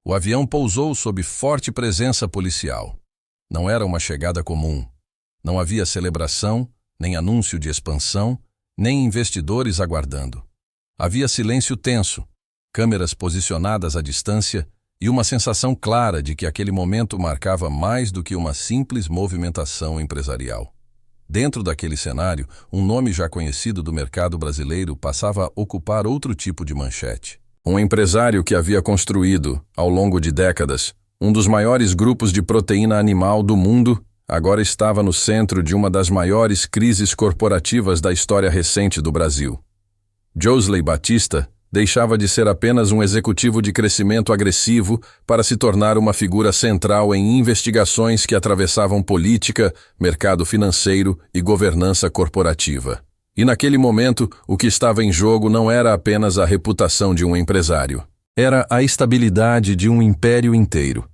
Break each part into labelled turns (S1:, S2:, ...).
S1: O avião pousou sob forte presença policial. Não era uma chegada comum. Não havia celebração, nem anúncio de expansão, nem investidores aguardando. Havia silêncio tenso, câmeras posicionadas à distância e uma sensação clara de que aquele momento marcava mais do que uma simples movimentação empresarial. Dentro daquele cenário, um nome já conhecido do mercado brasileiro passava a ocupar outro tipo de manchete. Um empresário que havia construído, ao longo de décadas, um dos maiores grupos de proteína animal do mundo, agora estava no centro de uma das maiores crises corporativas da história recente do Brasil. Joesley Batista deixava de ser apenas um executivo de crescimento agressivo para se tornar uma figura central em investigações que atravessavam política, mercado financeiro e governança corporativa. E naquele momento, o que estava em jogo não era apenas a reputação de um empresário. Era a estabilidade de um império inteiro.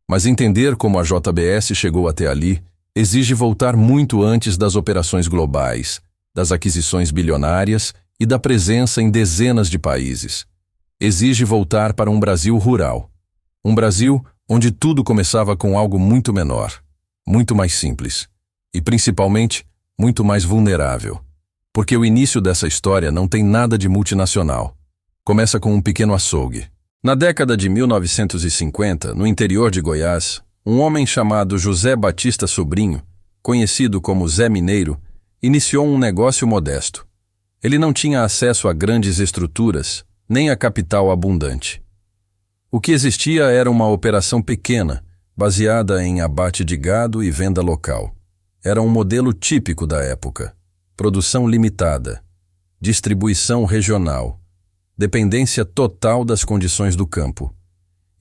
S1: Mas entender como a JBS chegou até ali exige voltar muito antes das operações globais, das aquisições bilionárias e da presença em dezenas de países. Exige voltar para um Brasil rural. Um Brasil onde tudo começava com algo muito menor, muito mais simples e, principalmente, muito mais vulnerável. Porque o início dessa história não tem nada de multinacional. Começa com um pequeno açougue. Na década de 1950, no interior de Goiás, um homem chamado José Batista Sobrinho, conhecido como Zé Mineiro, iniciou um negócio modesto. Ele não tinha acesso a grandes estruturas, nem a capital abundante. O que existia era uma operação pequena, baseada em abate de gado e venda local. Era um modelo típico da época. Produção limitada, distribuição regional, dependência total das condições do campo.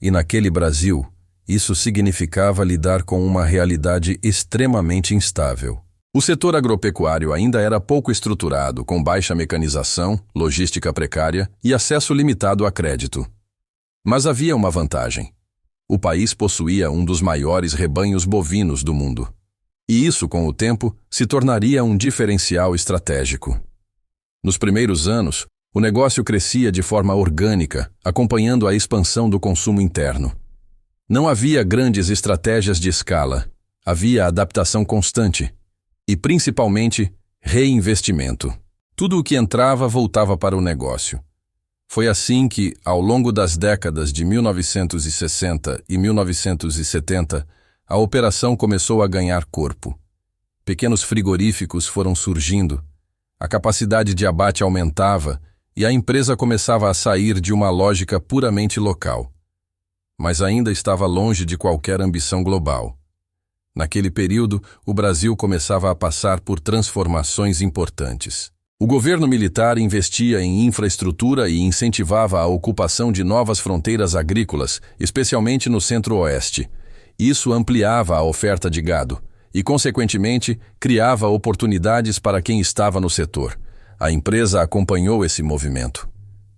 S1: E naquele Brasil, isso significava lidar com uma realidade extremamente instável. O setor agropecuário ainda era pouco estruturado, com baixa mecanização, logística precária e acesso limitado a crédito. Mas havia uma vantagem. O país possuía um dos maiores rebanhos bovinos do mundo. E isso, com o tempo, se tornaria um diferencial estratégico. Nos primeiros anos, o negócio crescia de forma orgânica, acompanhando a expansão do consumo interno. Não havia grandes estratégias de escala, havia adaptação constante. E, principalmente, reinvestimento. Tudo o que entrava voltava para o negócio. Foi assim que, ao longo das décadas de 1960 e 1970, a operação começou a ganhar corpo. Pequenos frigoríficos foram surgindo, a capacidade de abate aumentava e a empresa começava a sair de uma lógica puramente local. Mas ainda estava longe de qualquer ambição global. Naquele período, o Brasil começava a passar por transformações importantes. O governo militar investia em infraestrutura e incentivava a ocupação de novas fronteiras agrícolas, especialmente no centro-oeste. Isso ampliava a oferta de gado e, consequentemente, criava oportunidades para quem estava no setor. A empresa acompanhou esse movimento.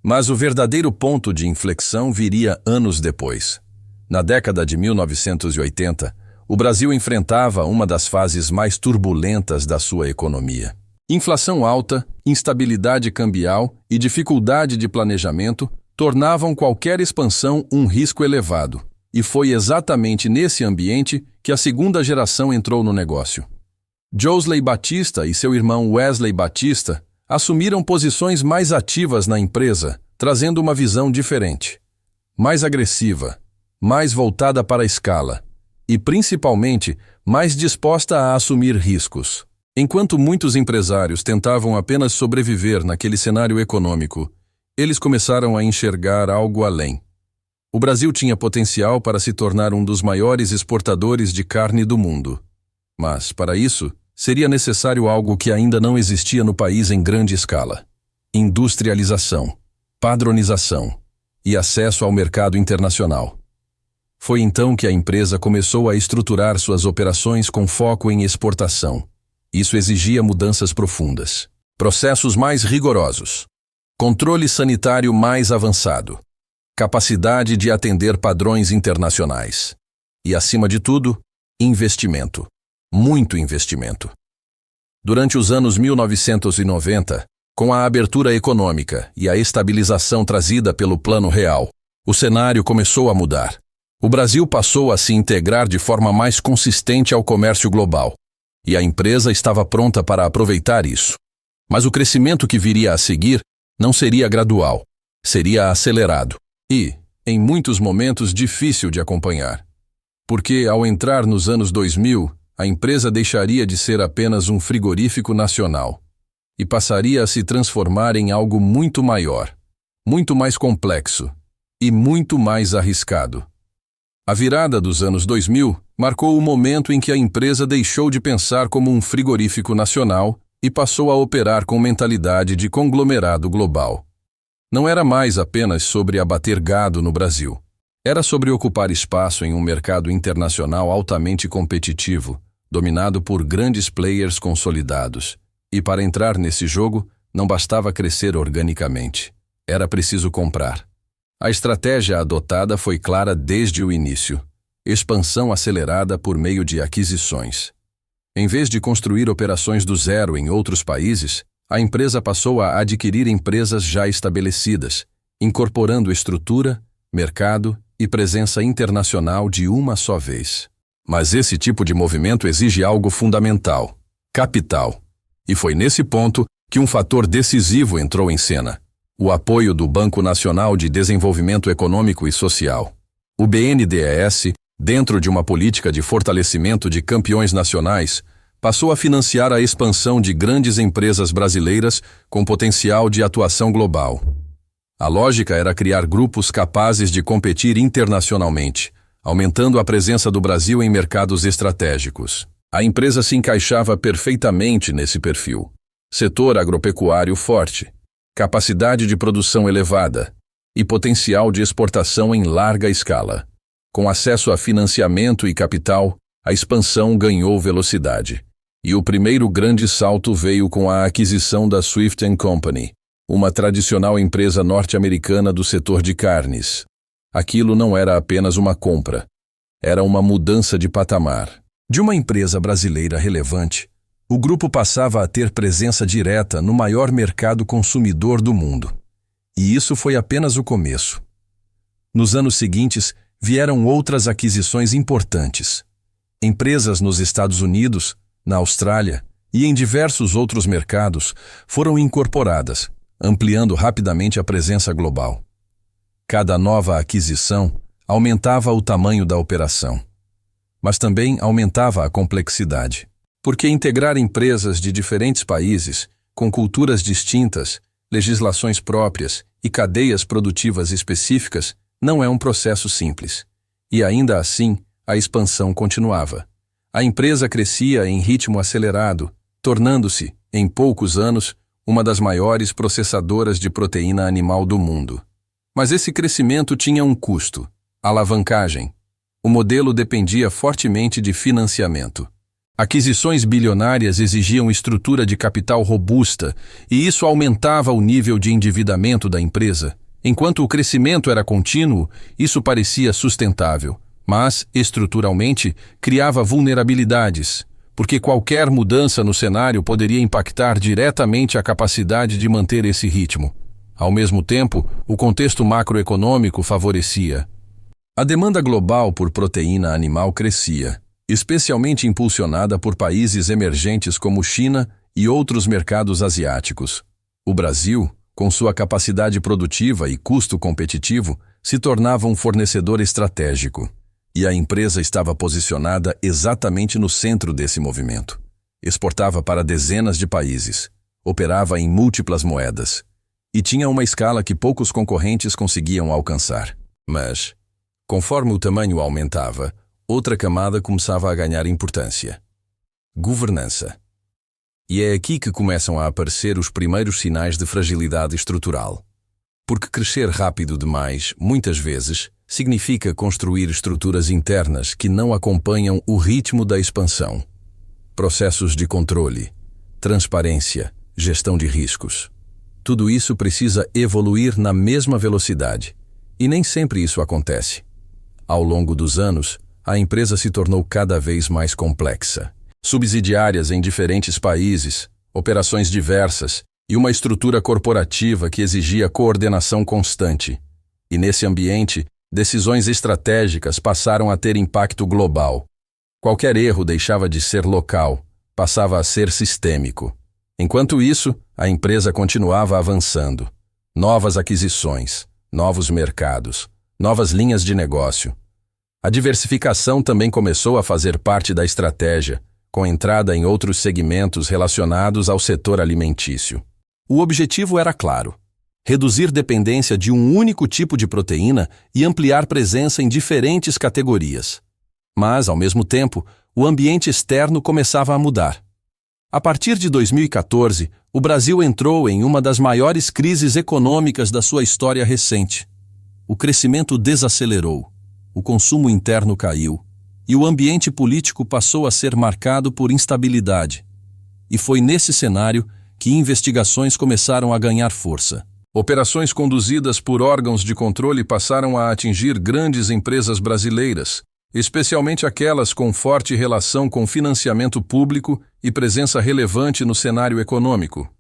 S1: Mas o verdadeiro ponto de inflexão viria anos depois. Na década de 1980, o Brasil enfrentava uma das fases mais turbulentas da sua economia. Inflação alta, instabilidade cambial e dificuldade de planejamento tornavam qualquer expansão um risco elevado. E foi exatamente nesse ambiente que a segunda geração entrou no negócio. Joesley Batista e seu irmão Wesley Batista assumiram posições mais ativas na empresa, trazendo uma visão diferente, mais agressiva, mais voltada para a escala e, principalmente, mais disposta a assumir riscos. Enquanto muitos empresários tentavam apenas sobreviver naquele cenário econômico, eles começaram a enxergar algo além. O Brasil tinha potencial para se tornar um dos maiores exportadores de carne do mundo. Mas, para isso, seria necessário algo que ainda não existia no país em grande escala: industrialização, padronização e acesso ao mercado internacional. Foi então que a empresa começou a estruturar suas operações com foco em exportação. Isso exigia mudanças profundas, processos mais rigorosos, controle sanitário mais avançado, capacidade de atender padrões internacionais e, acima de tudo, investimento. Muito investimento. Durante os anos 1990, com a abertura econômica e a estabilização trazida pelo Plano Real, o cenário começou a mudar. O Brasil passou a se integrar de forma mais consistente ao comércio global, e a empresa estava pronta para aproveitar isso. Mas o crescimento que viria a seguir não seria gradual, seria acelerado e, em muitos momentos, difícil de acompanhar. Porque, ao entrar nos anos 2000, a empresa deixaria de ser apenas um frigorífico nacional e passaria a se transformar em algo muito maior, muito mais complexo e muito mais arriscado. A virada dos anos 2000 marcou o momento em que a empresa deixou de pensar como um frigorífico nacional e passou a operar com mentalidade de conglomerado global. Não era mais apenas sobre abater gado no Brasil. Era sobre ocupar espaço em um mercado internacional altamente competitivo, dominado por grandes players consolidados. E para entrar nesse jogo, não bastava crescer organicamente. Era preciso comprar. A estratégia adotada foi clara desde o início: expansão acelerada por meio de aquisições. Em vez de construir operações do zero em outros países, a empresa passou a adquirir empresas já estabelecidas, incorporando estrutura, mercado e presença internacional de uma só vez. Mas esse tipo de movimento exige algo fundamental: capital. E foi nesse ponto que um fator decisivo entrou em cena: o apoio do Banco Nacional de Desenvolvimento Econômico e Social. O BNDES, dentro de uma política de fortalecimento de campeões nacionais, passou a financiar a expansão de grandes empresas brasileiras com potencial de atuação global. A lógica era criar grupos capazes de competir internacionalmente, aumentando a presença do Brasil em mercados estratégicos. A empresa se encaixava perfeitamente nesse perfil: setor agropecuário forte, capacidade de produção elevada e potencial de exportação em larga escala. Com acesso a financiamento e capital, a expansão ganhou velocidade. E o primeiro grande salto veio com a aquisição da Swift & Company, uma tradicional empresa norte-americana do setor de carnes. Aquilo não era apenas uma compra, era uma mudança de patamar. De uma empresa brasileira relevante, o grupo passava a ter presença direta no maior mercado consumidor do mundo. E isso foi apenas o começo. Nos anos seguintes, vieram outras aquisições importantes. Empresas nos Estados Unidos, na Austrália e em diversos outros mercados foram incorporadas, ampliando rapidamente a presença global. Cada nova aquisição aumentava o tamanho da operação, mas também aumentava a complexidade, porque integrar empresas de diferentes países, com culturas distintas, legislações próprias e cadeias produtivas específicas, não é um processo simples. E ainda assim, a expansão continuava. A empresa crescia em ritmo acelerado, tornando-se, em poucos anos, uma das maiores processadoras de proteína animal do mundo. Mas esse crescimento tinha um custo: alavancagem. O modelo dependia fortemente de financiamento. Aquisições bilionárias exigiam estrutura de capital robusta, e isso aumentava o nível de endividamento da empresa. Enquanto o crescimento era contínuo, isso parecia sustentável, mas, estruturalmente, criava vulnerabilidades, porque qualquer mudança no cenário poderia impactar diretamente a capacidade de manter esse ritmo. Ao mesmo tempo, o contexto macroeconômico favorecia. A demanda global por proteína animal crescia, especialmente impulsionada por países emergentes como China e outros mercados asiáticos. O Brasil, com sua capacidade produtiva e custo competitivo, se tornava um fornecedor estratégico. E a empresa estava posicionada exatamente no centro desse movimento. Exportava para dezenas de países, operava em múltiplas moedas e tinha uma escala que poucos concorrentes conseguiam alcançar. Mas, conforme o tamanho aumentava, outra camada começava a ganhar importância: governança. E é aqui que começam a aparecer os primeiros sinais de fragilidade estrutural. Porque crescer rápido demais, muitas vezes, significa construir estruturas internas que não acompanham o ritmo da expansão. Processos de controle, transparência, gestão de riscos. Tudo isso precisa evoluir na mesma velocidade, e nem sempre isso acontece. Ao longo dos anos, a empresa se tornou cada vez mais complexa. Subsidiárias em diferentes países, operações diversas e uma estrutura corporativa que exigia coordenação constante. E nesse ambiente, Decisões estratégicas passaram a ter impacto global. Qualquer erro deixava de ser local, passava a ser sistêmico. Enquanto isso, a empresa continuava avançando. Novas aquisições, novos mercados, novas linhas de negócio. A diversificação também começou a fazer parte da estratégia, com entrada em outros segmentos relacionados ao setor alimentício. O objetivo era claro: reduzir dependência de um único tipo de proteína e ampliar presença em diferentes categorias. Mas, ao mesmo tempo, o ambiente externo começava a mudar. A partir de 2014, o Brasil entrou em uma das maiores crises econômicas da sua história recente. O crescimento desacelerou, o consumo interno caiu, e o ambiente político passou a ser marcado por instabilidade. E foi nesse cenário que investigações começaram a ganhar força. Operações conduzidas por órgãos de controle passaram a atingir grandes empresas brasileiras, especialmente aquelas com forte relação com financiamento público e presença relevante no cenário econômico.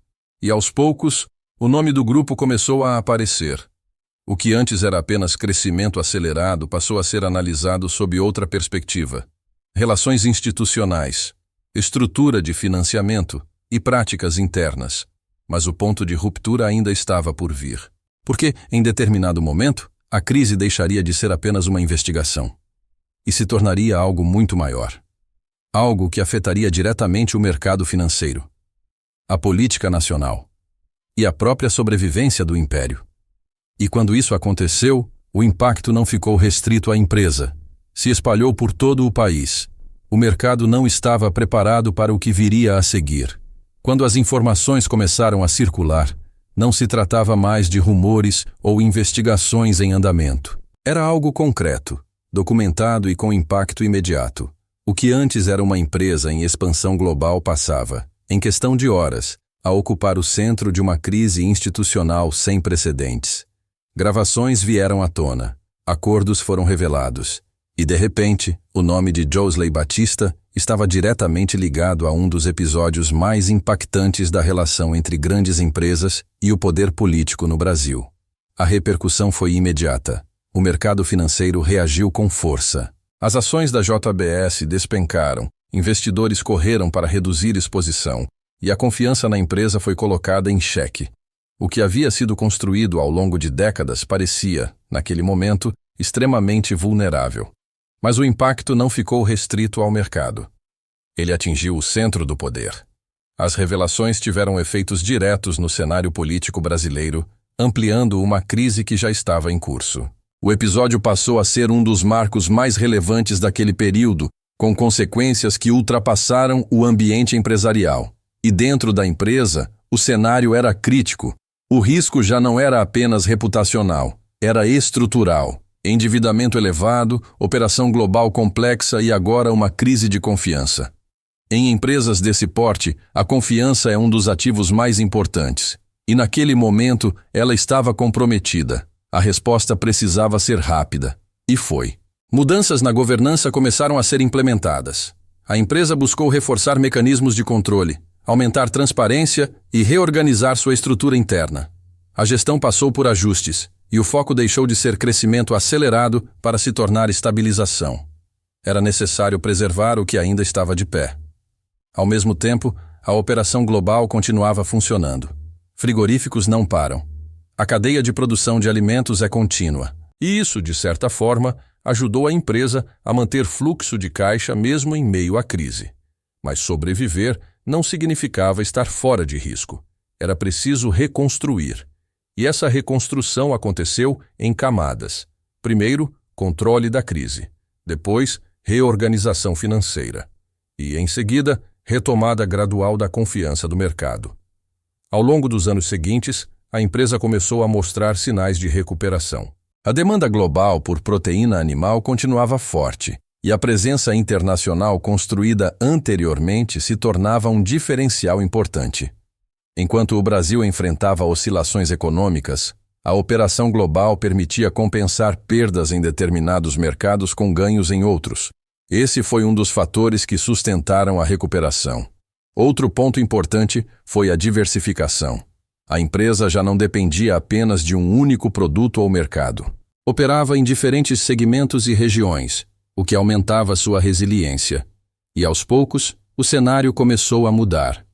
S1: E aos poucos, o nome do grupo começou a aparecer. O que antes era apenas crescimento acelerado passou a ser analisado sob outra perspectiva. Relações institucionais, estrutura de financiamento e práticas internas. Mas o ponto de ruptura ainda estava por vir. Porque, em determinado momento, a crise deixaria de ser apenas uma investigação e se tornaria algo muito maior. Algo que afetaria diretamente o mercado financeiro, a política nacional e a própria sobrevivência do império. E quando isso aconteceu, o impacto não ficou restrito à empresa. Se espalhou por todo o país. O mercado não estava preparado para o que viria a seguir. Quando as informações começaram a circular, não se tratava mais de rumores ou investigações em andamento. Era algo concreto, documentado e com impacto imediato. O que antes era uma empresa em expansão global passava, em questão de horas, a ocupar o centro de uma crise institucional sem precedentes. Gravações vieram à tona, acordos foram revelados, e de repente, o nome de Joesley Batista estava diretamente ligado a um dos episódios mais impactantes da relação entre grandes empresas e o poder político no Brasil. A repercussão foi imediata. O mercado financeiro reagiu com força. As ações da JBS despencaram, investidores correram para reduzir exposição, e a confiança na empresa foi colocada em xeque. O que havia sido construído ao longo de décadas parecia, naquele momento, extremamente vulnerável. Mas o impacto não ficou restrito ao mercado. Ele atingiu o centro do poder. As revelações tiveram efeitos diretos no cenário político brasileiro, ampliando uma crise que já estava em curso. O episódio passou a ser um dos marcos mais relevantes daquele período, com consequências que ultrapassaram o ambiente empresarial. E dentro da empresa, o cenário era crítico. O risco já não era apenas reputacional, era estrutural. Endividamento elevado, operação global complexa e agora uma crise de confiança. Em empresas desse porte, a confiança é um dos ativos mais importantes. E naquele momento, ela estava comprometida. A resposta precisava ser rápida. E foi. Mudanças na governança começaram a ser implementadas. A empresa buscou reforçar mecanismos de controle, aumentar transparência e reorganizar sua estrutura interna. A gestão passou por ajustes, e o foco deixou de ser crescimento acelerado para se tornar estabilização. Era necessário preservar o que ainda estava de pé. Ao mesmo tempo, a operação global continuava funcionando. Frigoríficos não param. A cadeia de produção de alimentos é contínua. E isso, de certa forma, ajudou a empresa a manter fluxo de caixa mesmo em meio à crise. Mas sobreviver não significava estar fora de risco. Era preciso reconstruir. E essa reconstrução aconteceu em camadas. Primeiro, controle da crise. Depois, reorganização financeira. E, em seguida, retomada gradual da confiança do mercado. Ao longo dos anos seguintes, a empresa começou a mostrar sinais de recuperação. A demanda global por proteína animal continuava forte, e a presença internacional construída anteriormente se tornava um diferencial importante. Enquanto o Brasil enfrentava oscilações econômicas, a operação global permitia compensar perdas em determinados mercados com ganhos em outros. Esse foi um dos fatores que sustentaram a recuperação. Outro ponto importante foi a diversificação. A empresa já não dependia apenas de um único produto ou mercado. Operava em diferentes segmentos e regiões, o que aumentava sua resiliência. E aos poucos, o cenário começou a mudar.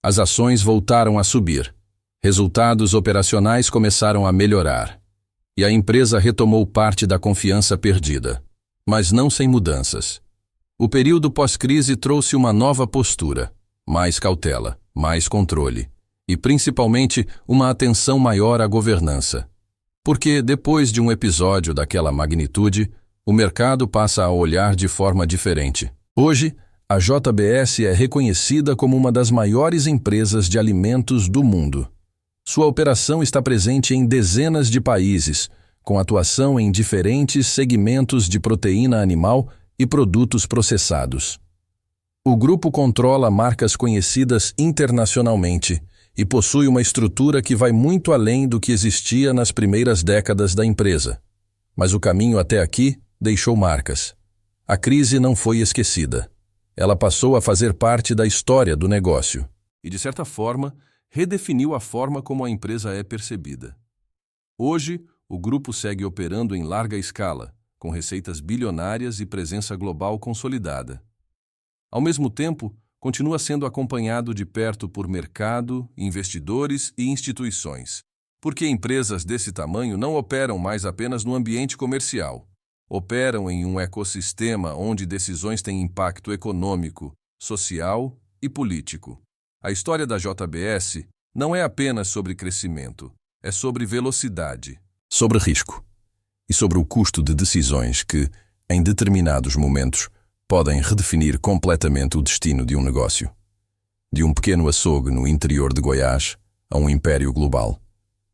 S1: As ações voltaram a subir. Resultados operacionais começaram a melhorar. E a empresa retomou parte da confiança perdida. Mas não sem mudanças. O período pós-crise trouxe uma nova postura, mais cautela, mais controle e, principalmente, uma atenção maior à governança. Porque, depois de um episódio daquela magnitude, o mercado passa a olhar de forma diferente. Hoje, a JBS é reconhecida como uma das maiores empresas de alimentos do mundo. Sua operação está presente em dezenas de países, com atuação em diferentes segmentos de proteína animal e produtos processados. O grupo controla marcas conhecidas internacionalmente e possui uma estrutura que vai muito além do que existia nas primeiras décadas da empresa. Mas o caminho até aqui deixou marcas. A crise não foi esquecida. Ela passou a fazer parte da história do negócio e, de certa forma, redefiniu a forma como a empresa é percebida. Hoje, o grupo segue operando em larga escala, com receitas bilionárias e presença global consolidada. Ao mesmo tempo, continua sendo acompanhado de perto por mercado, investidores e instituições, porque empresas desse tamanho não operam mais apenas no ambiente comercial. Operam em um ecossistema onde decisões têm impacto econômico, social e político. A história da JBS não é apenas sobre crescimento, é sobre velocidade, sobre risco e sobre o custo de decisões que, em determinados momentos, podem redefinir completamente o destino de um negócio. De um pequeno açougue no interior de Goiás a um império global.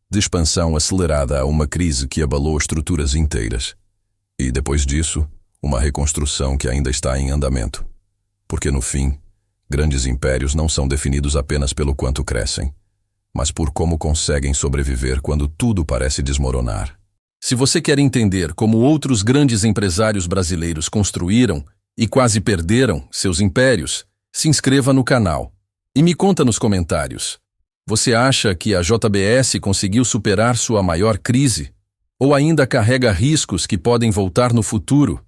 S1: De expansão acelerada a uma crise que abalou estruturas inteiras. E, depois disso, uma reconstrução que ainda está em andamento. Porque, no fim, grandes impérios não são definidos apenas pelo quanto crescem, mas por como conseguem sobreviver quando tudo parece desmoronar. Se você quer entender como outros grandes empresários brasileiros construíram e quase perderam seus impérios, se inscreva no canal. E me conta nos comentários. Você acha que a JBS conseguiu superar sua maior crise? Ou ainda carrega riscos que podem voltar no futuro?